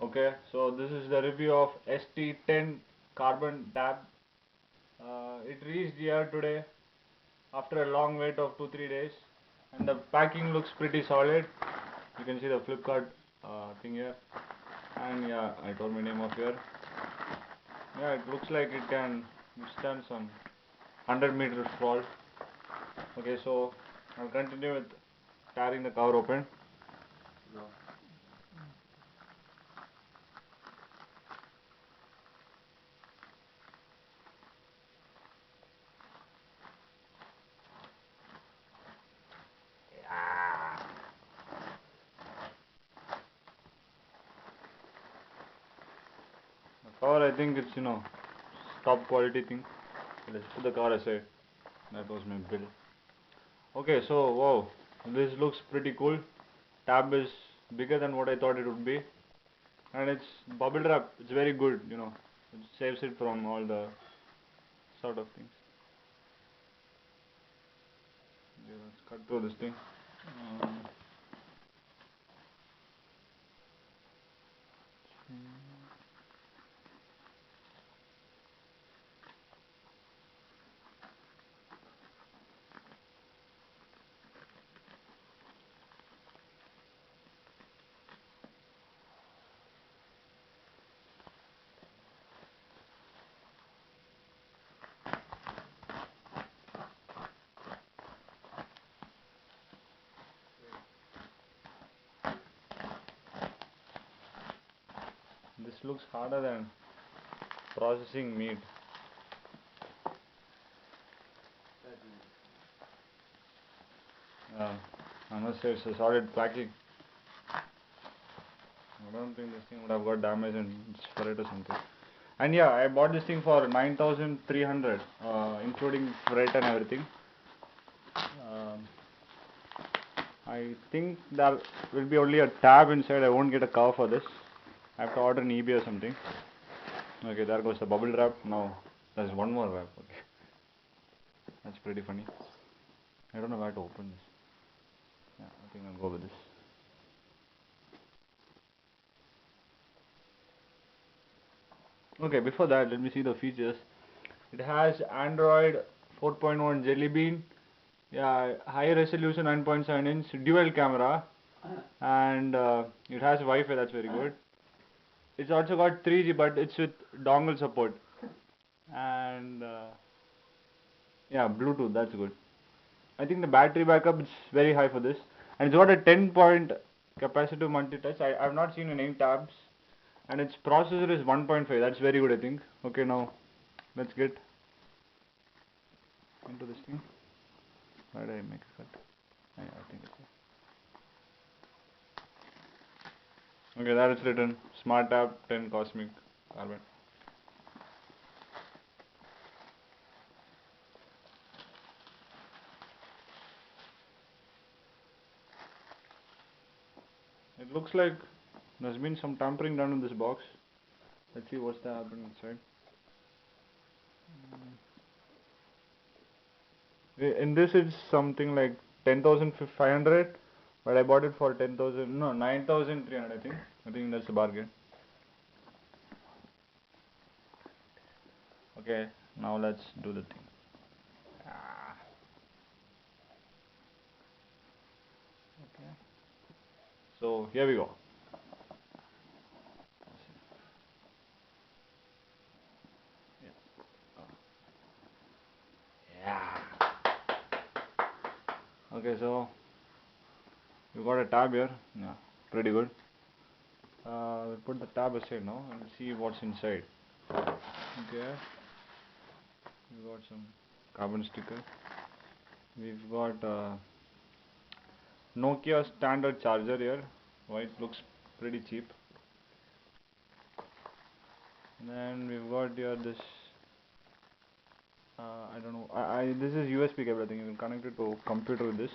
Okay, so this is the review of ST10 Karbonn tab. It reached here today after a long wait of 2-3 days, and the packing looks pretty solid. You can see the FLIPKART thing here, and yeah, I told my name up here. Yeah, it looks like it can withstand some 100 meters fall. Okay, so I'll continue with tearing the cover open. No. Cover, I think it's top quality thing. Let's put the cover aside. That was my bill. Okay, so wow, this looks pretty cool. Tab is bigger than what I thought it would be, and it's bubble wrap. It's very good. It saves it from all the sort of things. Okay, let's cut through this thing. Um, this looks harder than processing meat. I must say it's a solid packing. I don't think this thing would have got damaged and it's for it or something. And yeah, I bought this thing for 9,300, including freight and everything. I think there will be only a tab inside. I won't get a cover for this. I have to order an eBay or something. Okay, there goes the bubble wrap. Now there's one more wrap. Okay, that's pretty funny. I don't know where to open this. Yeah, I think I'll go with this. Okay, before that, let me see the features. It has Android 4.1 Jelly Bean. Yeah, high resolution 9.7-inch dual camera, and it has Wi-Fi. That's very good. It's also got 3G, but it's with dongle support, and yeah, Bluetooth. That's good. I think the battery backup is very high for this, and it's got a 10-point capacitive multi-touch. I've not seen in any tabs, and its processor is 1.5. That's very good, I think. Okay, now let's get into this thing. Why did I make a cut? Yeah, I think it's okay. That is written Smart Tab 10 Cosmic Karbonn. It looks like there's been some tampering done in this box. Let's see what's happening inside. In this it's something like 10,500, but I bought it for 10,000. No, 9,300. I think. I think that's a bargain. Okay, now let's do the thing. Okay. So here we go. Yeah. Okay, so you got a tab here. Yeah, pretty good. We'll put the tab aside now and see what's inside. Okay, we got some carbon sticker. We've got Nokia standard charger here. Why it looks pretty cheap. And then we've got here this. I don't know. This is USB cable. I think you can connect it to computer with this.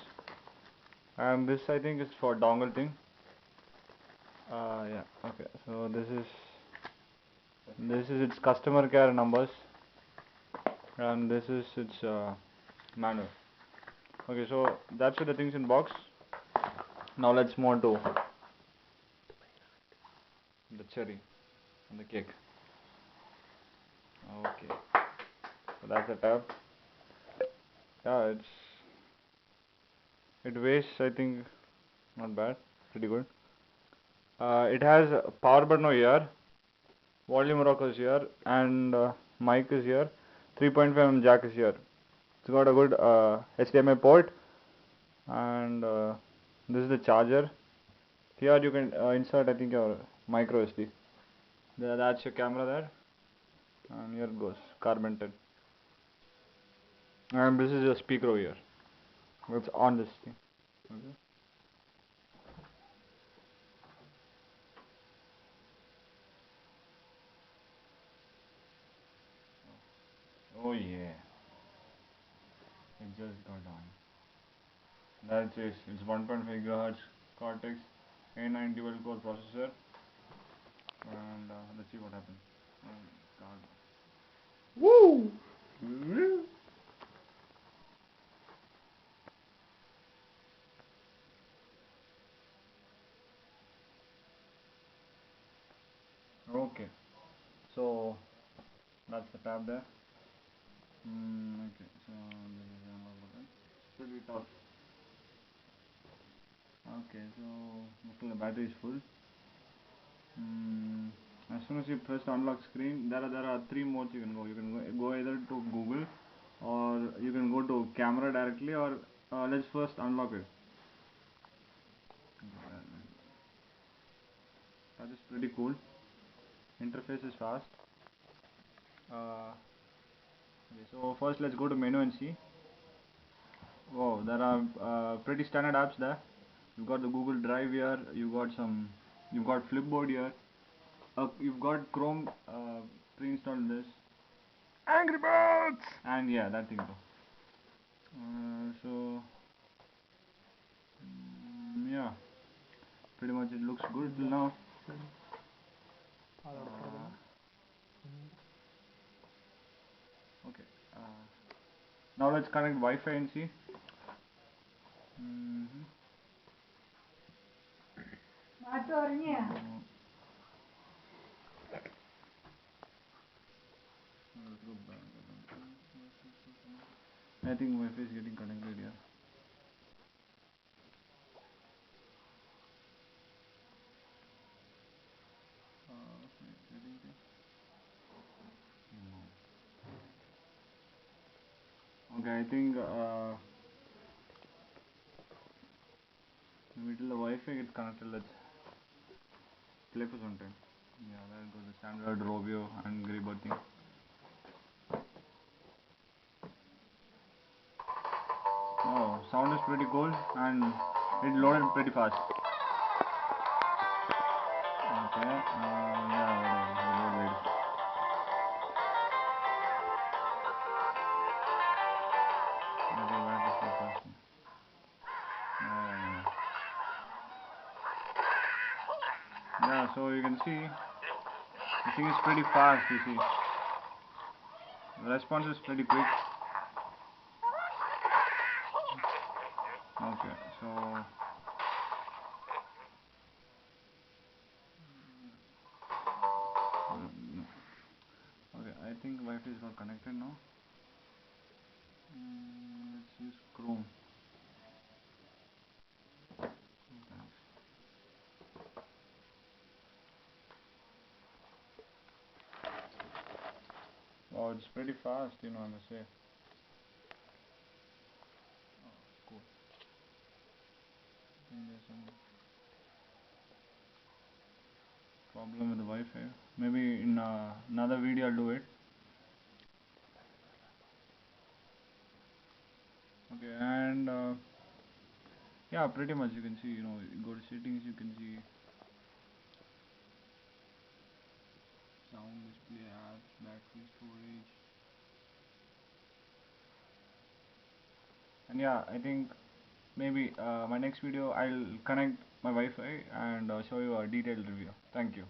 And this I think is for dongle thing. Yeah. Okay. So this is its customer care numbers, and this is its manual. Okay. So that's the things in box. Now let's move on to the cherry on the cake. Okay, so that's the tab. Yeah, it weighs, I think, not bad, pretty good. It has a power button over here, volume rocker is here, and mic is here. 3.5mm jack is here. It's got a good HDMI port, and this is the charger. Here you can insert, I think, your micro SD. That's your camera there, and here it goes, Karbonn 10. And this is your speaker over here. It's on this thing. Okay. Oh yeah, it just got on. That's it. It's 1.5 GHz Cortex A9 dual core processor, and let's see what happens. God. Woo! Okay, so that's the tab there. Okay, so this is the unlock button. Pretty tough. Okay, so looks the battery is full. As soon as you press the unlock screen, there are three modes you can go. You can go either to Google, or you can go to camera directly, or let's first unlock it. That is pretty cool. Interface is fast. Okay, so first let's go to menu and see. Wow, there are pretty standard apps there. You've got the Google Drive here. You've got Flipboard here. You've got Chrome pre-installed this. Angry Birds! And yeah, that thing too. So yeah, pretty much it looks good till now. Okay. Now let's connect Wi-Fi and see. I think Wi-Fi is getting connected here. Okay, I think maybe till the Wi-Fi gets connected, let's play for some time. Yeah, there goes the standard Rovio and Greybird thing. Oh, sound is pretty cool, and it loaded pretty fast. Okay, yeah, whatever, load. Okay, where is the first one? Yeah, so you can see, the thing is pretty fast, you see. The response is pretty quick. Okay, so okay, I think Wi-Fi is not connected now. Let's use Chrome. Oh, it's pretty fast, I must say. Oh, cool. I think there's some problem with the Wi-Fi. Maybe in another video I'll do it. Okay, and yeah, pretty much you can see, you go to settings, you can see sound, display, apps, battery, storage. And yeah, I think maybe my next video I'll connect my Wi-Fi and show you a detailed review. Thank you.